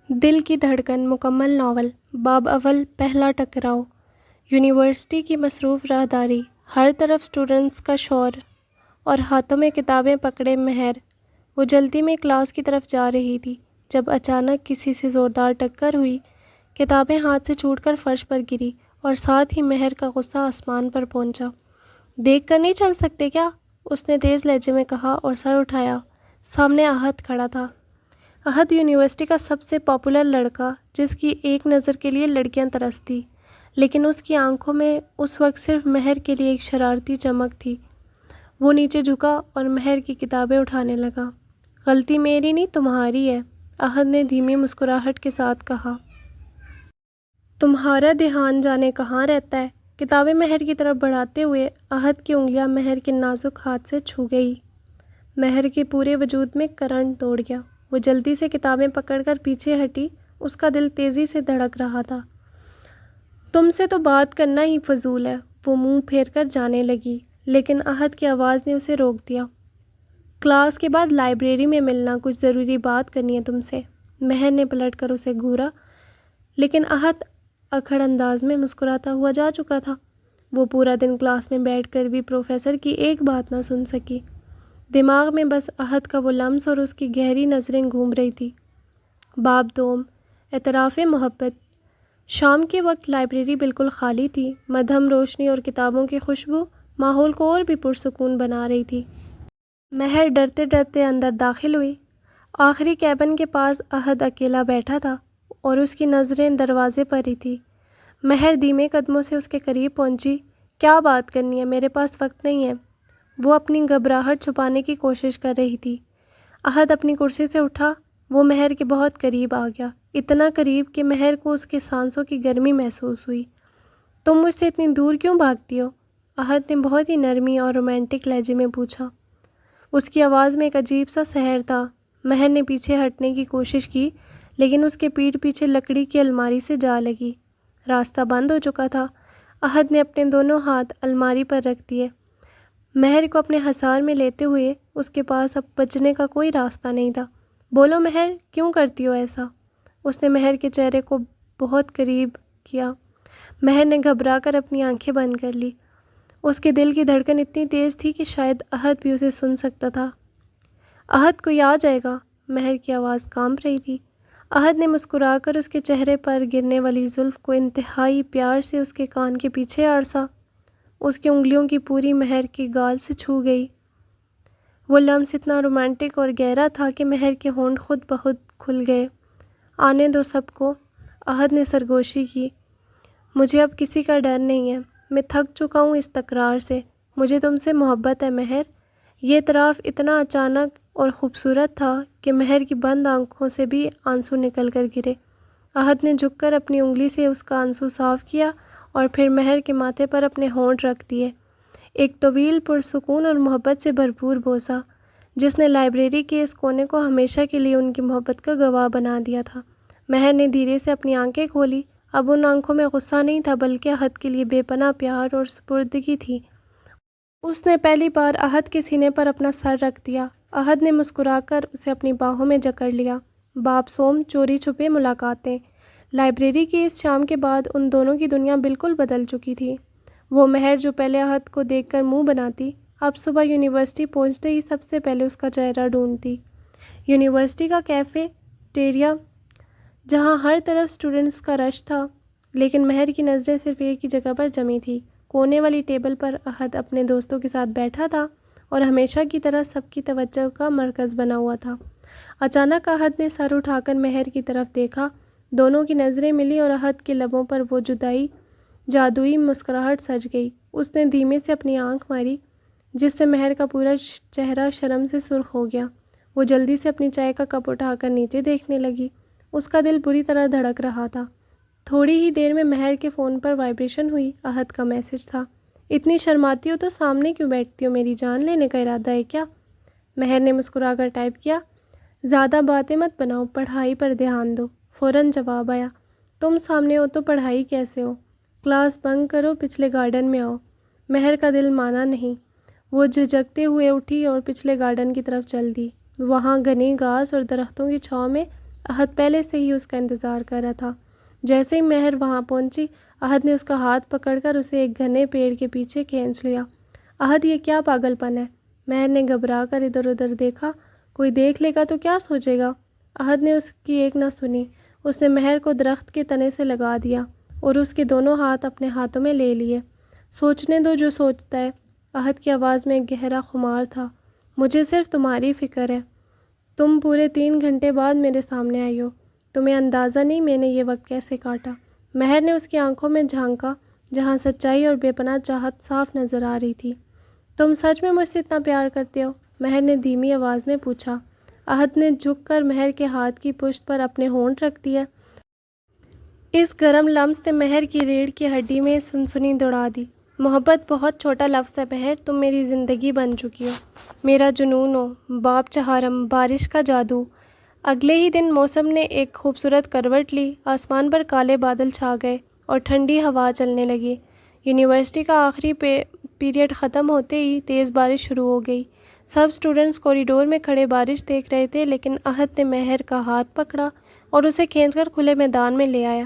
دل کی دھڑکن مکمل ناول باب اول پہلا ٹکراؤ۔ یونیورسٹی کی مصروف راہداری، ہر طرف اسٹوڈنٹس کا شور اور ہاتھوں میں کتابیں پکڑے مہر۔ وہ جلدی میں کلاس کی طرف جا رہی تھی جب اچانک کسی سے زوردار ٹکر ہوئی۔ کتابیں ہاتھ سے چھوٹ کر فرش پر گری اور ساتھ ہی مہر کا غصہ آسمان پر پہنچا۔ دیکھ کر نہیں چل سکتے کیا؟ اس نے تیز لہجے میں کہا اور سر اٹھایا۔ سامنے احد کھڑا تھا۔ احد یونیورسٹی کا سب سے پاپولر لڑکا جس کی ایک نظر کے لیے لڑکیاں ترستی، لیکن اس کی آنکھوں میں اس وقت صرف مہر کے لیے ایک شرارتی چمک تھی۔ وہ نیچے جھکا اور مہر کی کتابیں اٹھانے لگا۔ غلطی میری نہیں تمہاری ہے، احد نے دھیمی مسکراہٹ کے ساتھ کہا۔ تمہارا دھیان جانے کہاں رہتا ہے؟ کتابیں مہر کی طرف بڑھاتے ہوئے احد کی انگلیاں مہر کے نازک ہاتھ سے چھو گئی۔ مہر کے پورے وجود میں کرنٹ دوڑ گیا۔ وہ جلدی سے کتابیں پکڑ کر پیچھے ہٹی، اس کا دل تیزی سے دھڑک رہا تھا۔ تم سے تو بات کرنا ہی فضول ہے، وہ منہ پھیر کر جانے لگی، لیکن احد کی آواز نے اسے روک دیا۔ کلاس کے بعد لائبریری میں ملنا، کچھ ضروری بات کرنی ہے تم سے۔ مہر نے پلٹ کر اسے گھورا، لیکن احد اکھڑ انداز میں مسکراتا ہوا جا چکا تھا۔ وہ پورا دن کلاس میں بیٹھ کر بھی پروفیسر کی ایک بات نہ سن سکی۔ دماغ میں بس احد کا وہ لمس اور اس کی گہری نظریں گھوم رہی تھی۔ باب دوم، اعتراف محبت۔ شام کے وقت لائبریری بالکل خالی تھی۔ مدھم روشنی اور کتابوں کی خوشبو ماحول کو اور بھی پرسکون بنا رہی تھی۔ مہر ڈرتے ڈرتے اندر داخل ہوئی۔ آخری کیبن کے پاس احد اکیلا بیٹھا تھا اور اس کی نظریں دروازے پر ہی تھی۔ مہر دھیمے قدموں سے اس کے قریب پہنچی۔ کیا بات کرنی ہے؟ میرے پاس وقت نہیں ہے۔ وہ اپنی گھبراہٹ چھپانے کی کوشش کر رہی تھی۔ احد اپنی کرسی سے اٹھا۔ وہ مہر کے بہت قریب آ گیا، اتنا قریب کہ مہر کو اس کے سانسوں کی گرمی محسوس ہوئی۔ تم مجھ سے اتنی دور کیوں بھاگتی ہو؟ احد نے بہت ہی نرمی اور رومانٹک لہجے میں پوچھا۔ اس کی آواز میں ایک عجیب سا سحر تھا۔ مہر نے پیچھے ہٹنے کی کوشش کی، لیکن اس کے پیٹھ پیچھے لکڑی کی الماری سے جا لگی۔ راستہ بند ہو چکا تھا۔ احد نے اپنے دونوں ہاتھ الماری پر رکھ دیے۔ مہر کو اپنے حصار میں لیتے ہوئے اس کے پاس اب بچنے کا کوئی راستہ نہیں تھا۔ بولو مہر، کیوں کرتی ہو ایسا؟ اس نے مہر کے چہرے کو بہت قریب کیا۔ مہر نے گھبرا کر اپنی آنکھیں بند کر لی۔ اس کے دل کی دھڑکن اتنی تیز تھی کہ شاید احد بھی اسے سن سکتا تھا۔ احد کوئی آ جائے گا، مہر کی آواز کانپ رہی تھی۔ احد نے مسکرا کر اس کے چہرے پر گرنے والی زلف کو انتہائی پیار سے اس کے کان کے پیچھے آرسا۔ اس کی انگلیوں کی پوری مہر کی گال سے چھو گئی۔ وہ لمس اتنا رومانٹک اور گہرا تھا کہ مہر کے ہونٹ خود بخود کھل گئے۔ آنے دو سب کو، احد نے سرگوشی کی۔ مجھے اب کسی کا ڈر نہیں ہے، میں تھک چکا ہوں اس تکرار سے۔ مجھے تم سے محبت ہے مہر۔ یہ اعتراف اتنا اچانک اور خوبصورت تھا کہ مہر کی بند آنکھوں سے بھی آنسو نکل کر گرے۔ احد نے جھک کر اپنی انگلی سے اس کا آنسو صاف کیا اور پھر مہر کے ماتھے پر اپنے ہونٹ رکھ دیے۔ ایک طویل پرسکون اور محبت سے بھرپور بوسہ، جس نے لائبریری کے اس کونے کو ہمیشہ کے لیے ان کی محبت کا گواہ بنا دیا تھا۔ مہر نے دھیرے سے اپنی آنکھیں کھولی۔ اب ان آنکھوں میں غصہ نہیں تھا، بلکہ احد کے لیے بے پناہ پیار اور سپردگی تھی۔ اس نے پہلی بار احد کے سینے پر اپنا سر رکھ دیا۔ احد نے مسکرا کر اسے اپنی باہوں میں جکڑ لیا۔ باب سوم، چوری چھپے ملاقاتیں۔ لائبریری کی اس شام کے بعد ان دونوں کی دنیا بالکل بدل چکی تھی۔ وہ مہر جو پہلے احد کو دیکھ کر منہ بناتی، اب صبح یونیورسٹی پہنچتے ہی سب سے پہلے اس کا چہرہ ڈھونڈتی۔ یونیورسٹی کا کیفے ٹیریا، جہاں ہر طرف اسٹوڈنٹس کا رش تھا، لیکن مہر کی نظریں صرف ایک ہی جگہ پر جمی تھی۔ کونے والی ٹیبل پر احد اپنے دوستوں کے ساتھ بیٹھا تھا اور ہمیشہ کی طرح سب کی توجہ کا مرکز بنا ہوا تھا۔ اچانک احد نے سر اٹھا کر مہر کی طرف دیکھا۔ دونوں کی نظریں ملی اور احد کے لبوں پر وہ جادوئی مسکراہٹ سج گئی۔ اس نے دھیمے سے اپنی آنکھ ماری، جس سے مہر کا پورا چہرہ شرم سے سرخ ہو گیا۔ وہ جلدی سے اپنی چائے کا کپ اٹھا کر نیچے دیکھنے لگی۔ اس کا دل بری طرح دھڑک رہا تھا۔ تھوڑی ہی دیر میں مہر کے فون پر وائبریشن ہوئی۔ احد کا میسج تھا۔ اتنی شرماتی ہو تو سامنے کیوں بیٹھتی ہو؟ میری جان لینے کا ارادہ ہے کیا؟ مہر نے مسکرا کر ٹائپ کیا۔ زیادہ باتیں مت بناؤ، پڑھائی پر دھیان دو، فوراً جواب آیا۔ تم سامنے ہو تو پڑھائی کیسے ہو؟ کلاس بنک کرو، پچھلے گارڈن میں آؤ۔ مہر کا دل مانا نہیں۔ وہ جھجکتے ہوئے اٹھی اور پچھلے گارڈن کی طرف چل دی۔ وہاں گھنی گھاس اور درختوں کی چھاؤں میں احد پہلے سے ہی اس کا انتظار کر رہا تھا۔ جیسے ہی مہر وہاں پہنچی، احد نے اس کا ہاتھ پکڑ کر اسے ایک گھنے پیڑ کے پیچھے کھینچ لیا۔ احد، یہ کیا پاگل پن ہے؟ مہر نے گھبرا کر ادھر ادھر دیکھا۔ کوئی دیکھ لے گا تو کیا سوچے گا؟ احد نے اس کی ایک نہ سنی۔ اس نے مہر کو درخت کے تنے سے لگا دیا اور اس کے دونوں ہاتھ اپنے ہاتھوں میں لے لیے۔ سوچنے دو جو سوچتا ہے۔ احد کی آواز میں ایک گہرا خمار تھا۔ مجھے صرف تمہاری فکر ہے۔ تم پورے 3 گھنٹے بعد میرے سامنے آئی ہو۔ تمہیں اندازہ نہیں میں نے یہ وقت کیسے کاٹا۔ مہر نے اس کی آنکھوں میں جھانکا جہاں سچائی اور بے پناہ چاہت صاف نظر آ رہی تھی۔ تم سچ میں مجھ سے اتنا پیار کرتے ہو؟ مہر نے دھیمی آواز میں پوچھا۔ احد نے جھک کر مہر کے ہاتھ کی پشت پر اپنے ہونٹ رکھ دیا۔ اس گرم لمس نے مہر کی ریڑھ کی ہڈی میں سنسنی دوڑا دی۔ محبت بہت چھوٹا لفظ ہے مہر، تم میری زندگی بن چکی ہو، میرا جنون ہو، باب چہارم، بارش کا جادو۔ اگلے ہی دن موسم نے ایک خوبصورت کروٹ لی۔ آسمان پر کالے بادل چھا گئے اور ٹھنڈی ہوا چلنے لگی۔ یونیورسٹی کا آخری پیریڈ ختم ہوتے ہی تیز بارش شروع ہو گئی۔ سب اسٹوڈنٹس کوریڈور میں کھڑے بارش دیکھ رہے تھے، لیکن احد نے مہر کا ہاتھ پکڑا اور اسے کھینچ کر کھلے میدان میں لے آیا۔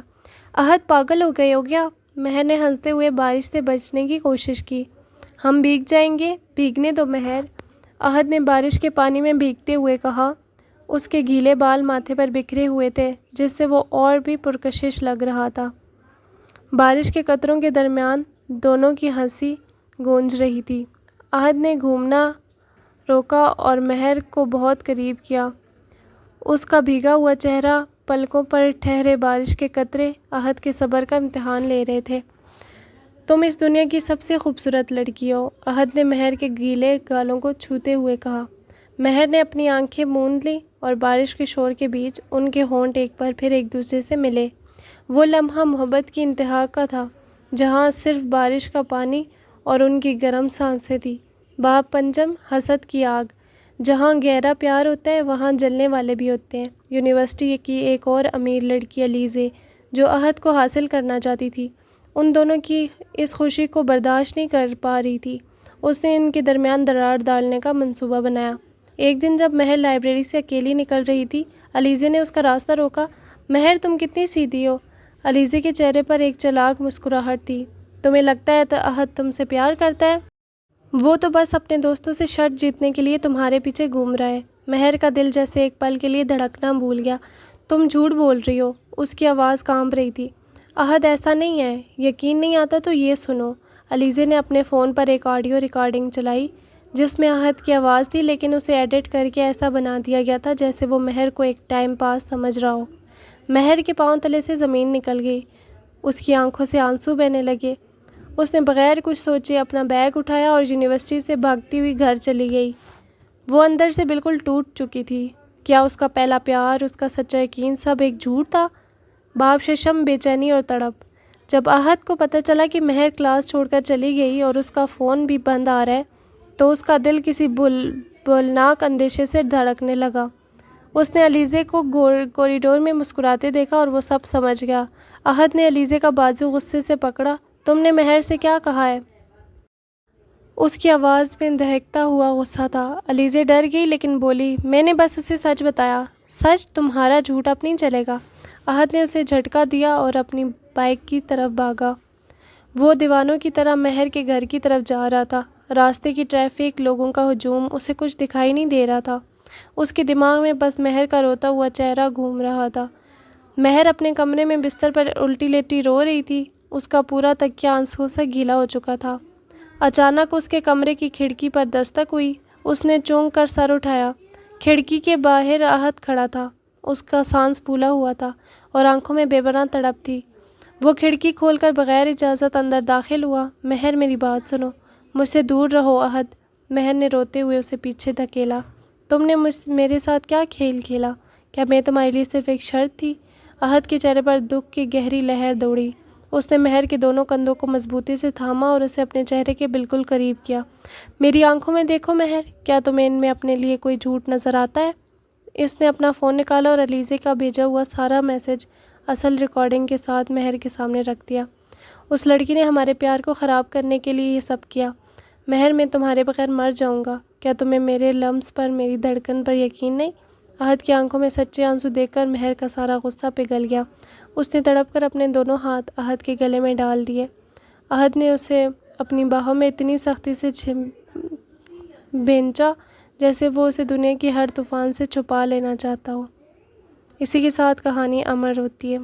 احد، پاگل ہو گئے ہو کیا؟ مہر نے ہنستے ہوئے بارش سے بچنے کی کوشش کی۔ ہم بھیگ جائیں گے، بھیگنے دو مہر، احد نے بارش کے پانی میں بھیگتے ہوئے کہا۔ اس کے گیلے بال ماتھے پر بکھرے ہوئے تھے، جس سے وہ اور بھی پرکشش لگ رہا تھا۔ بارش کے قطروں کے درمیان دونوں کی ہنسی گونج رہی تھی۔ احد نے گھومنا روکا اور مہر کو بہت قریب کیا۔ اس کا بھیگا ہوا چہرہ، پلکوں پر ٹھہرے بارش کے قطرے احد کے صبر کا امتحان لے رہے تھے۔ تم اس دنیا کی سب سے خوبصورت لڑکی ہو، احد نے مہر کے گیلے گالوں کو چھوتے ہوئے کہا۔ مہر نے اپنی آنکھیں موند لیں اور بارش کے شور کے بیچ ان کے ہونٹ ایک بار پھر ایک دوسرے سے ملے۔ وہ لمحہ محبت کی انتہا کا تھا، جہاں صرف بارش کا پانی اور ان کی گرم سانسیں تھیں۔ باب پنجم، حسد کی آگ۔ جہاں گہرا پیار ہوتا ہے وہاں جلنے والے بھی ہوتے ہیں۔ یونیورسٹی کی ایک اور امیر لڑکی الیزے، جو احد کو حاصل کرنا چاہتی تھی، ان دونوں کی اس خوشی کو برداشت نہیں کر پا رہی تھی۔ اس نے ان کے درمیان درار ڈالنے کا منصوبہ بنایا۔ ایک دن جب مہر لائبریری سے اکیلی نکل رہی تھی، الیزے نے اس کا راستہ روکا۔ مہر، تم کتنی سیدھی ہو۔ الیزے کے چہرے پر ایک چالاک مسکراہٹ تھی۔ تمہیں لگتا ہے احد تم سے پیار کرتا ہے؟ وہ تو بس اپنے دوستوں سے شرط جیتنے کے لیے تمہارے پیچھے گھوم رہا ہے۔ مہر کا دل جیسے ایک پل کے لیے دھڑکنا بھول گیا۔ تم جھوٹ بول رہی ہو، اس کی آواز کانپ رہی تھی۔ احد، ایسا نہیں ہے، یقین نہیں آتا تو یہ سنو۔ الیزے نے اپنے فون پر ایک آڈیو ریکارڈنگ چلائی جس میں احد کی آواز تھی، لیکن اسے ایڈٹ کر کے ایسا بنا دیا گیا تھا جیسے وہ مہر کو ایک ٹائم پاس سمجھ رہا ہو۔ مہر کے پاؤں تلے سے زمین نکل گئی، اس کی آنکھوں سے آنسو بہنے لگے۔ اس نے بغیر کچھ سوچے اپنا بیگ اٹھایا اور یونیورسٹی سے بھاگتی ہوئی گھر چلی گئی۔ وہ اندر سے بالکل ٹوٹ چکی تھی۔ کیا اس کا پہلا پیار، اس کا سچا یقین سب ایک جھوٹ تھا؟ باب ششم، بے چینی اور تڑپ۔ جب احد کو پتہ چلا کہ مہر کلاس چھوڑ کر چلی گئی اور اس کا فون بھی بند آ رہا ہے، تو اس کا دل کسی بولناک اندیشے سے دھڑکنے لگا۔ اس نے الیزے کو کوریڈور میں مسکراتے دیکھا اور وہ سب سمجھ گیا۔ احد نے الیزے کا بازو غصے سے پکڑا۔ تم نے مہر سے کیا کہا ہے؟ اس کی آواز میں دہکتا ہوا غصہ تھا۔ الیزے ڈر گئی لیکن بولی، میں نے بس اسے سچ بتایا۔ سچ؟ تمہارا جھوٹ اب نہیں چلے گا۔ احد نے اسے جھٹکا دیا اور اپنی بائک کی طرف بھاگا۔ وہ دیوانوں کی طرح مہر کے گھر کی طرف جا رہا تھا۔ راستے کی ٹریفک، لوگوں کا ہجوم، اسے کچھ دکھائی نہیں دے رہا تھا۔ اس کے دماغ میں بس مہر کا روتا ہوا چہرہ گھوم رہا تھا۔ مہر اپنے کمرے میں بستر پر الٹی لیٹی رو رہی تھی۔ اس کا پورا تکیہ آنسوؤں سے گیلا ہو چکا تھا۔ اچانک اس کے کمرے کی کھڑکی پر دستک ہوئی۔ اس نے چونک کر سر اٹھایا۔ کھڑکی کے باہر احد کھڑا تھا۔ اس کا سانس پھولا ہوا تھا اور آنکھوں میں بے پناہ تڑپ تھی۔ وہ کھڑکی کھول کر بغیر اجازت اندر داخل ہوا۔ مہر، میری بات سنو، مجھ سے دور رہو احد۔ مہر نے روتے ہوئے اسے پیچھے دھکیلا۔ تم نے میرے ساتھ کیا کھیل کھیلا؟ کیا میں تمہارے لیے صرف ایک شرط تھی؟ احد کے چہرے پر دکھ کی گہری لہر دوڑی۔ اس نے مہر کے دونوں کندھوں کو مضبوطی سے تھاما اور اسے اپنے چہرے کے بالکل قریب کیا۔ میری آنکھوں میں دیکھو مہر، کیا تمہیں ان میں اپنے لیے کوئی جھوٹ نظر آتا ہے؟ اس نے اپنا فون نکالا اور الیزے کا بھیجا ہوا سارا میسج اصل ریکارڈنگ کے ساتھ مہر کے سامنے رکھ دیا۔ اس لڑکی نے ہمارے پیار کو خراب کرنے کے لیے یہ سب کیا۔ مہر، میں تمہارے بغیر مر جاؤں گا۔ کیا تمہیں میرے لمس پر، میری دھڑکن پر یقین نہیں؟ احد کی آنکھوں میں سچے آنسو دیکھ کر مہر کا سارا غصہ پگھل گیا۔ اس نے تڑپ کر اپنے دونوں ہاتھ احد کے گلے میں ڈال دیے۔ احد نے اسے اپنی باہوں میں اتنی سختی سے بھینچا جیسے وہ اسے دنیا کی ہر طوفان سے چھپا لینا چاہتا ہو۔ اسی کے ساتھ کہانی امر ہوتی ہے۔